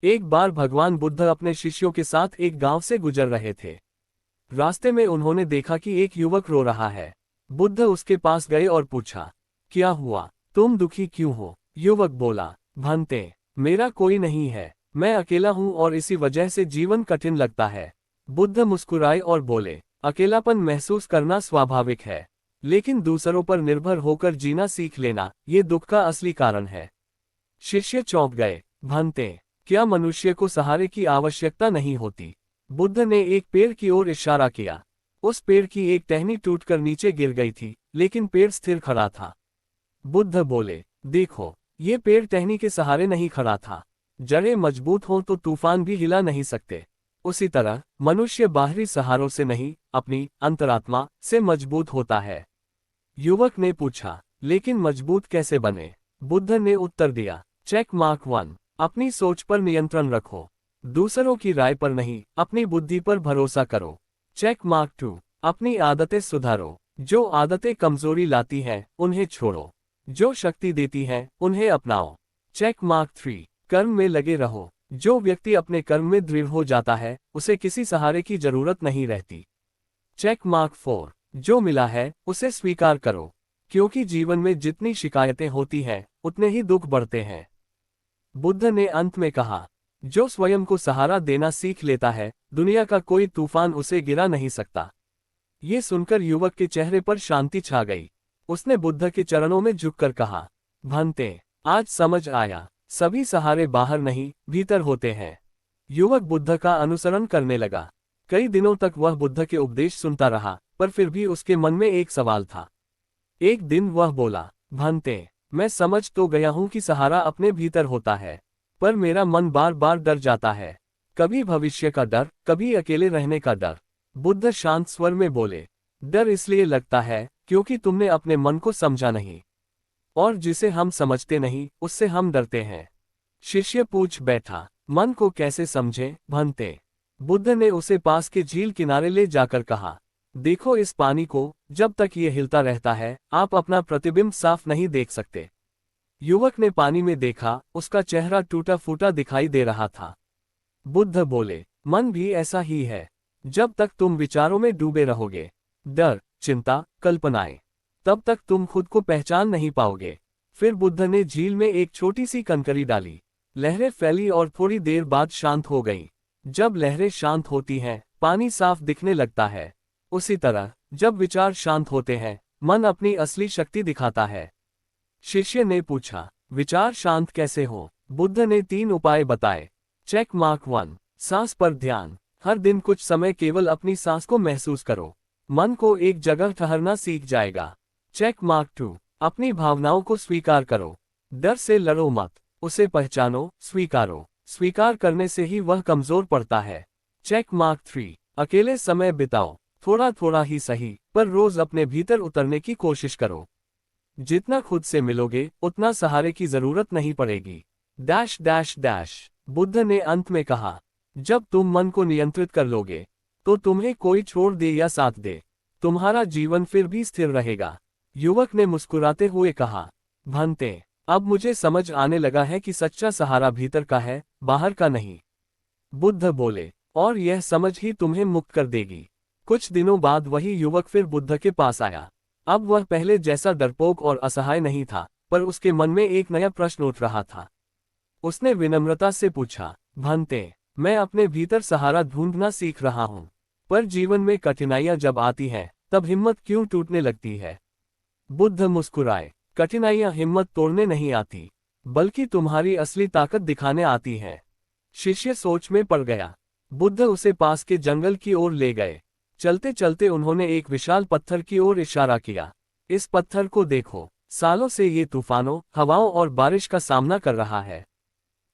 एक बार भगवान बुद्ध अपने शिष्यों के साथ एक गांव से गुजर रहे थे। रास्ते में उन्होंने देखा कि एक युवक रो रहा है। बुद्ध उसके पास गए और पूछा, क्या हुआ, तुम दुखी क्यों हो? युवक बोला, भंते, मेरा कोई नहीं है, मैं अकेला हूँ और इसी वजह से जीवन कठिन लगता है। बुद्ध मुस्कुराए और बोले, अकेलापन महसूस करना स्वाभाविक है, लेकिन दूसरों पर निर्भर होकर जीना सीख लेना, ये दुख का असली कारण है। शिष्य चौंक गए। भंते, क्या मनुष्य को सहारे की आवश्यकता नहीं होती? बुद्ध ने एक पेड़ की ओर इशारा किया। उस पेड़ की एक टहनी टूटकर नीचे गिर गई थी, लेकिन पेड़ स्थिर खड़ा था। बुद्ध बोले, देखो, ये पेड़ टहनी के सहारे नहीं खड़ा था। जड़ें मजबूत हों तो तूफान भी हिला नहीं सकते। उसी तरह मनुष्य बाहरी सहारों से नहीं, अपनी अंतरात्मा से मजबूत होता है। युवक ने पूछा, लेकिन मजबूत कैसे बने? बुद्ध ने उत्तर दिया, चेक मार्क 1, अपनी सोच पर नियंत्रण रखो। दूसरों की राय पर नहीं, अपनी बुद्धि पर भरोसा करो। चेक मार्क 2, अपनी आदतें सुधारो। जो आदतें कमजोरी लाती हैं, उन्हें छोड़ो। जो शक्ति देती हैं, उन्हें अपनाओ। चेक मार्क 3, कर्म में लगे रहो। जो व्यक्ति अपने कर्म में दृढ़ हो जाता है, उसे किसी सहारे की जरूरत नहीं रहती। चेक मार्क 4, जो मिला है उसे स्वीकार करो, क्योंकि जीवन में जितनी शिकायतें होती हैं, उतने ही दुख बढ़ते हैं। बुद्ध ने अंत में कहा, जो स्वयं को सहारा देना सीख लेता है, दुनिया का कोई तूफान उसे गिरा नहीं सकता। ये सुनकर युवक के चेहरे पर शांति छा गई। उसने बुद्ध के चरणों में झुककर कहा, भंते, आज समझ आया, सभी सहारे बाहर नहीं, भीतर होते हैं। युवक बुद्ध का अनुसरण करने लगा। कई दिनों तक वह बुद्ध के उपदेश सुनता रहा, पर फिर भी उसके मन में एक सवाल था। एक दिन वह बोला, भंते, मैं समझ तो गया हूं कि सहारा अपने भीतर होता है, पर मेरा मन बार बार डर जाता है। कभी भविष्य का डर, कभी अकेले रहने का डर। बुद्ध शांत स्वर में बोले, डर इसलिए लगता है क्योंकि तुमने अपने मन को समझा नहीं, और जिसे हम समझते नहीं, उससे हम डरते हैं। शिष्य पूछ बैठा, मन को कैसे समझे, भंते? बुद्ध ने उसे पास के झील किनारे ले जाकर कहा, देखो इस पानी को, जब तक ये हिलता रहता है, आप अपना प्रतिबिंब साफ नहीं देख सकते। युवक ने पानी में देखा, उसका चेहरा टूटा फूटा दिखाई दे रहा था। बुद्ध बोले, मन भी ऐसा ही है। जब तक तुम विचारों में डूबे रहोगे, डर, चिंता, कल्पनाएं, तब तक तुम खुद को पहचान नहीं पाओगे। फिर बुद्ध ने झील में एक छोटी सी कंकरी डाली। लहरें फैली और थोड़ी देर बाद शांत हो गईं। जब लहरें शांत होती हैं, पानी साफ दिखने लगता है। उसी तरह जब विचार शांत होते हैं, मन अपनी असली शक्ति दिखाता है। शिष्य ने पूछा, विचार शांत कैसे हो? बुद्ध ने 3 उपाय बताए। चेक मार्क 1, सांस पर ध्यान। हर दिन कुछ समय केवल अपनी सांस को महसूस करो। मन को एक जगह ठहरना सीख जाएगा। चेक मार्क 2, अपनी भावनाओं को स्वीकार करो। डर से लड़ो मत, उसे पहचानो, स्वीकारो। स्वीकार करने से ही वह कमजोर पड़ता है। चेक मार्क 3, अकेले समय बिताओ। थोड़ा थोड़ा ही सही, पर रोज अपने भीतर उतरने की कोशिश करो। जितना खुद से मिलोगे, उतना सहारे की जरूरत नहीं पड़ेगी। Dash dash dash. बुद्ध ने अंत में कहा, जब तुम मन को नियंत्रित कर लोगे, तो तुम्हें कोई छोड़ दे या साथ दे, तुम्हारा जीवन फिर भी स्थिर रहेगा। युवक ने मुस्कुराते हुए कहा, भंते, अब मुझे समझ आने लगा है कि सच्चा सहारा भीतर का है, बाहर का नहीं। बुद्ध बोले, और यह समझ ही तुम्हें मुक्त कर देगी। कुछ दिनों बाद वही युवक फिर बुद्ध के पास आया। अब वह पहले जैसा डरपोक और असहाय नहीं था, पर उसके मन में एक नया प्रश्न उठ रहा था। उसने विनम्रता से पूछा, भंते, मैं अपने भीतर सहारा ढूंढना सीख रहा हूँ, पर जीवन में कठिनाइयां जब आती हैं, तब हिम्मत क्यों टूटने लगती है? बुद्ध मुस्कुराए, कठिनाइयां हिम्मत तोड़ने नहीं आती, बल्कि तुम्हारी असली ताकत दिखाने आती हैं। शिष्य सोच में पड़ गया। बुद्ध उसे पास के जंगल की ओर ले गए। चलते चलते उन्होंने एक विशाल पत्थर की ओर इशारा किया। इस पत्थर को देखो, सालों से ये तूफानों, हवाओं और बारिश का सामना कर रहा है,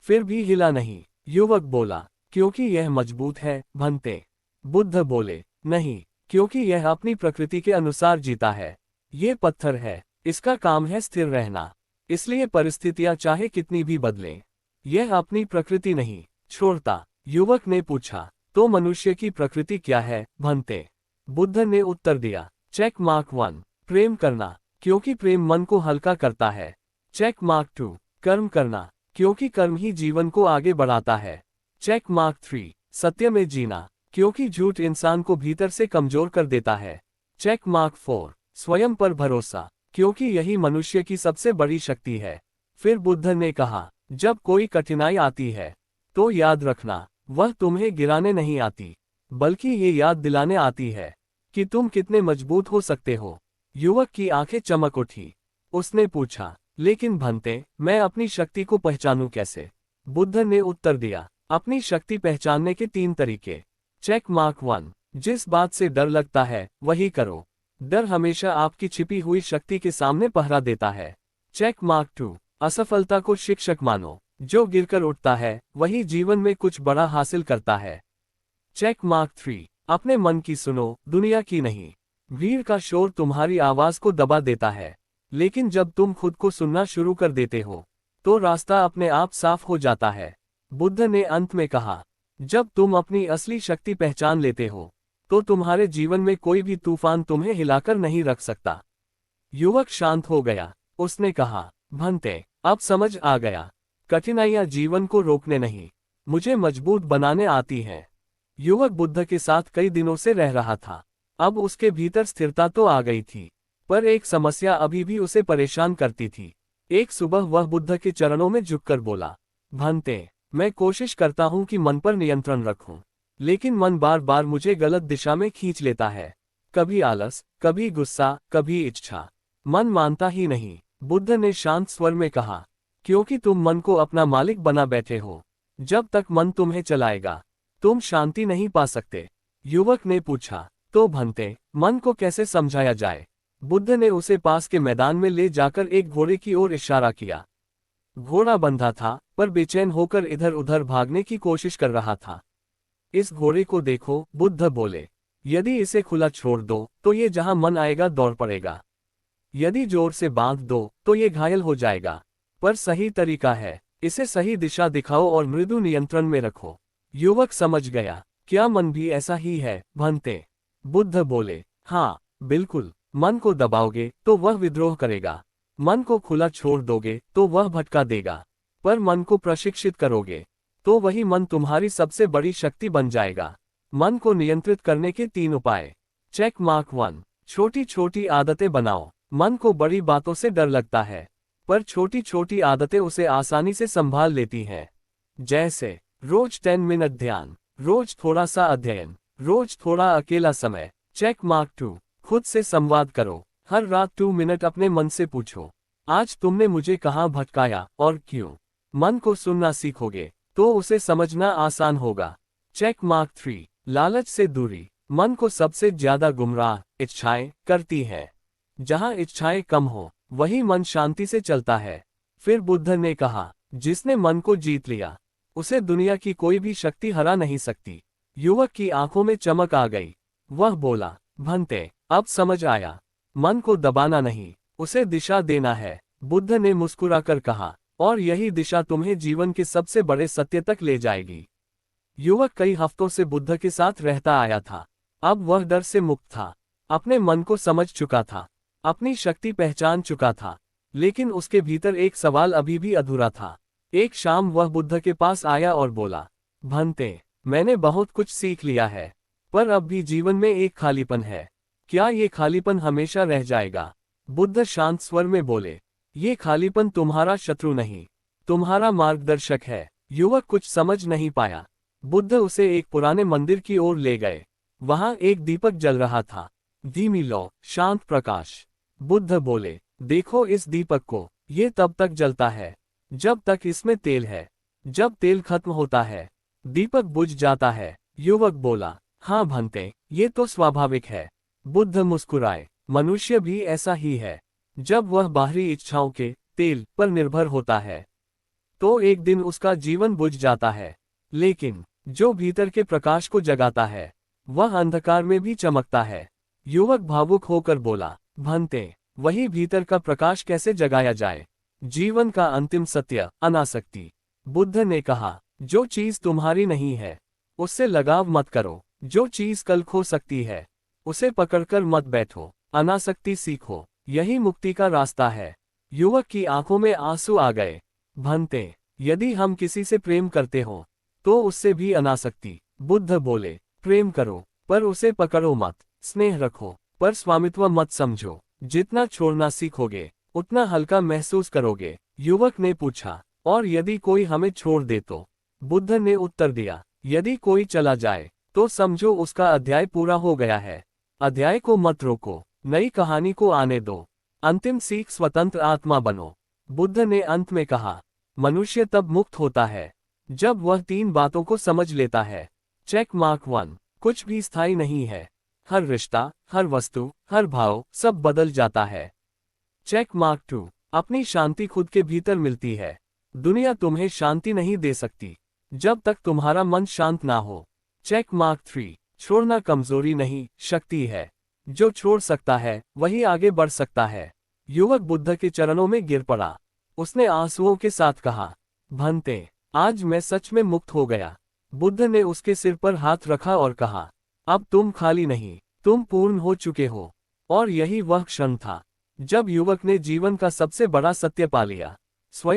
फिर भी हिला नहीं। युवक बोला, क्योंकि यह मजबूत है, भंते। बुद्ध बोले, नहीं, क्योंकि यह अपनी प्रकृति के अनुसार जीता है। ये पत्थर है, इसका काम है स्थिर रहना, इसलिए परिस्थितियां चाहे कितनी भी बदलें, यह अपनी प्रकृति नहीं छोड़ता। युवक ने पूछा, तो मनुष्य की प्रकृति क्या है, भंते? बुद्ध ने उत्तर दिया, चेक मार्क 1, प्रेम करना, क्योंकि प्रेम मन को हल्का करता है। चेक मार्क 2, कर्म करना, क्योंकि कर्म ही जीवन को आगे बढ़ाता है। Check mark 3। सत्य में जीना, क्योंकि झूठ इंसान को भीतर से कमजोर कर देता है। Check mark 4। स्वयं पर भरोसा, क्योंकि यही मनुष्य की सबसे बड़ी शक्ति है। फिर बुद्ध ने कहा, जब कोई कठिनाई आती है तो याद रखना, वह तुम्हें गिराने नहीं आती, बल्कि ये याद दिलाने आती है कि तुम कितने मजबूत हो सकते हो। युवक की आंखें चमक उठी। उसने पूछा, लेकिन भंते, मैं अपनी शक्ति को पहचानूं कैसे? बुद्ध ने उत्तर दिया, अपनी शक्ति पहचानने के 3 तरीके। Check mark 1। जिस बात से डर लगता है वही करो। डर हमेशा आपकी छिपी हुई शक्ति के सामने पहरा देता है। Check mark 2। असफलता को शिक्षक मानो, जो गिरकर उठता है वही जीवन में कुछ बड़ा हासिल करता है। Check mark 3। अपने मन की सुनो, दुनिया की नहीं। भीड़ का शोर तुम्हारी आवाज को दबा देता है, लेकिन जब तुम खुद को सुनना शुरू कर देते हो तो रास्ता अपने आप साफ हो जाता है। बुद्ध ने अंत में कहा, जब तुम अपनी असली शक्ति पहचान लेते हो तो तुम्हारे जीवन में कोई भी तूफान तुम्हें हिलाकर नहीं रख सकता। युवक शांत हो गया। उसने कहा, भंते, अब समझ आ गया, कठिनाइयां जीवन को रोकने नहीं, मुझे मजबूत बनाने आती हैं। युवक बुद्ध के साथ कई दिनों से रह रहा था। अब उसके भीतर स्थिरता तो आ गई थी, पर एक समस्या अभी भी उसे परेशान करती थी। एक सुबह वह बुद्ध के चरणों में झुककर बोला, भंते, मैं कोशिश करता हूं कि मन पर नियंत्रण रखूं, लेकिन मन बार बार मुझे गलत दिशा में खींच लेता है। कभी आलस, कभी गुस्सा, कभी इच्छा। मन मानता ही नहीं। बुद्ध ने शांत स्वर में कहा, क्योंकि तुम मन को अपना मालिक बना बैठे हो। जब तक मन तुम्हें चलाएगा तुम शांति नहीं पा सकते। युवक ने पूछा, तो भंते, मन को कैसे समझाया जाए? बुद्ध ने उसे पास के मैदान में ले जाकर एक घोड़े की ओर इशारा किया। घोड़ा बंधा था, पर बेचैन होकर इधर उधर भागने की कोशिश कर रहा था। इस घोड़े को देखो, बुद्ध बोले, यदि इसे खुला छोड़ दो तो ये जहां मन आएगा दौड़ पड़ेगा। यदि जोर से बांध दो तो ये घायल हो जाएगा। पर सही तरीका है, इसे सही दिशा दिखाओ और मृदु नियंत्रण में रखो। युवक समझ गया, क्या मन भी ऐसा ही है, भंते? बुद्ध बोले, हाँ बिल्कुल। मन को दबाओगे तो वह विद्रोह करेगा, मन को खुला छोड़ दोगे तो वह भटका देगा, पर मन को प्रशिक्षित करोगे तो वही मन तुम्हारी सबसे बड़ी शक्ति बन जाएगा। मन को नियंत्रित करने के 3 उपाय। Check mark 1। छोटी छोटी आदतें बनाओ। मन को बड़ी बातों से डर लगता है, पर छोटी छोटी आदतें उसे आसानी से संभाल लेती हैं। जैसे रोज 10 मिनट ध्यान, रोज थोड़ा सा अध्ययन, रोज थोड़ा अकेला समय। Check mark 2। खुद से संवाद करो। हर रात 2 मिनट अपने मन से पूछो, आज तुमने मुझे कहाँ भटकाया और क्यों? मन को सुनना सीखोगे तो उसे समझना आसान होगा। Check mark 3। लालच से दूरी। मन को सबसे ज्यादा गुमराह इच्छाएं करती है। जहां इच्छाएं कम हो वही मन शांति से चलता है। फिर बुद्ध ने कहा, जिसने मन को जीत लिया उसे दुनिया की कोई भी शक्ति हरा नहीं सकती। युवक की आंखों में चमक आ गई। वह बोला, भंते, अब समझ आया, मन को दबाना नहीं, उसे दिशा देना है। बुद्ध ने मुस्कुराकर कहा, और यही दिशा तुम्हें जीवन के सबसे बड़े सत्य तक ले जाएगी। युवक कई हफ्तों से बुद्ध के साथ रहता आया था। अब वह डर से मुक्त था, अपने मन को समझ चुका था, अपनी शक्ति पहचान चुका था, लेकिन उसके भीतर एक सवाल अभी भी अधूरा था। एक शाम वह बुद्ध के पास आया और बोला, भंते, मैंने बहुत कुछ सीख लिया है, पर अब भी जीवन में एक खालीपन है। क्या ये खालीपन हमेशा रह जाएगा? बुद्ध शांत स्वर में बोले, ये खालीपन तुम्हारा शत्रु नहीं, तुम्हारा मार्गदर्शक है। युवक कुछ समझ नहीं पाया। बुद्ध उसे एक पुराने मंदिर की ओर ले गए। वहां एक दीपक जल रहा था, धीमी लौ, शांत प्रकाश। बुद्ध बोले, देखो इस दीपक को, ये तब तक जलता है जब तक इसमें तेल है। जब तेल खत्म होता है दीपक बुझ जाता है। युवक बोला, हाँ भंते, ये तो स्वाभाविक है। बुद्ध मुस्कुराए, मनुष्य भी ऐसा ही है। जब वह बाहरी इच्छाओं के तेल पर निर्भर होता है तो एक दिन उसका जीवन बुझ जाता है, लेकिन जो भीतर के प्रकाश को जगाता है वह अंधकार में भी चमकता है। युवक भावुक होकर बोला, भंते, वही भीतर का प्रकाश कैसे जगाया जाए? जीवन का अंतिम सत्य, अनासक्ति। बुद्ध ने कहा, जो चीज तुम्हारी नहीं है उससे लगाव मत करो। जो चीज कल खो सकती है उसे पकड़कर मत बैठो। अनासक्ति सीखो, यही मुक्ति का रास्ता है। युवक की आंखों में आंसू आ गए। भंते, यदि हम किसी से प्रेम करते हो तो उससे भी अनासक्ति। बुद्ध बोले, प्रेम करो पर उसे पकड़ो मत, स्नेह रखो पर स्वामित्व मत समझो। जितना छोड़ना सीखोगे उतना हल्का महसूस करोगे। युवक ने पूछा, और यदि कोई हमें छोड़ दे तो? बुद्ध ने उत्तर दिया, यदि कोई चला जाए तो समझो उसका अध्याय पूरा हो गया है। अध्याय को मत रोको, नई कहानी को आने दो। अंतिम सीख, स्वतंत्र आत्मा बनो। बुद्ध ने अंत में कहा, मनुष्य तब मुक्त होता है जब वह 3 बातों को समझ लेता है। Check mark 1। कुछ भी स्थायी नहीं है। हर रिश्ता, हर वस्तु, हर भाव, सब बदल जाता है। Check mark 2। अपनी शांति खुद के भीतर मिलती है। दुनिया तुम्हें शांति नहीं दे सकती जब तक तुम्हारा मन शांत ना हो। Check mark 3। छोड़ना कमजोरी नहीं, शक्ति है। जो छोड़ सकता है वही आगे बढ़ सकता है। युवक बुद्ध के चरणों में गिर पड़ा। उसने आंसुओं के साथ कहा, भंते, आज मैं सच में मुक्त हो गया। बुद्ध ने उसके सिर पर हाथ रखा और कहा, अब तुम खाली नहीं, तुम पूर्ण हो चुके हो। और यही वह क्षण था जब युवक ने जीवन का सबसे बड़ा सत्य पा लिया। स्वयं